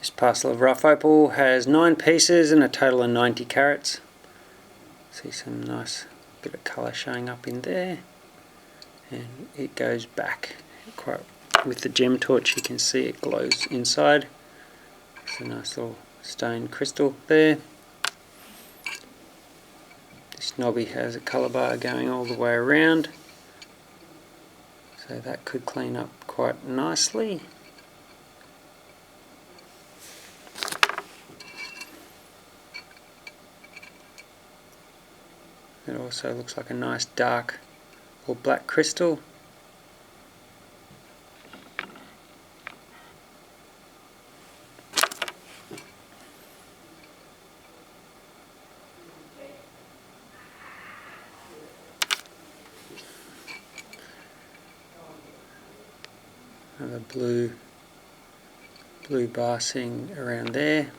This parcel of rough opal has 9 pieces and a total of 90 carats. See some nice bit of colour showing up in there, and it goes back quite with the gem torch. You can see it glows inside. It's a nice little stone crystal there. This knobby has a colour bar going all the way around, so that could clean up quite nicely. It also looks like a nice dark or black crystal. Another blue bar sitting around there.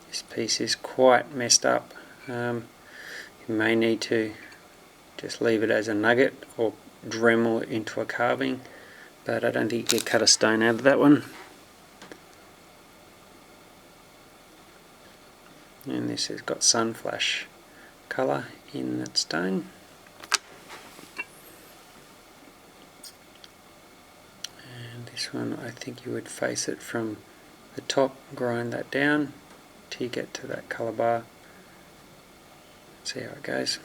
This piece is quite messed up. You may need to just leave it as a nugget or Dremel it into a carving, but I don't think you can cut a stone out of that one. And this has got sun flash colour in that stone. And this one, I think you would face it from the top, grind that down till you get to that colour bar. See how it goes.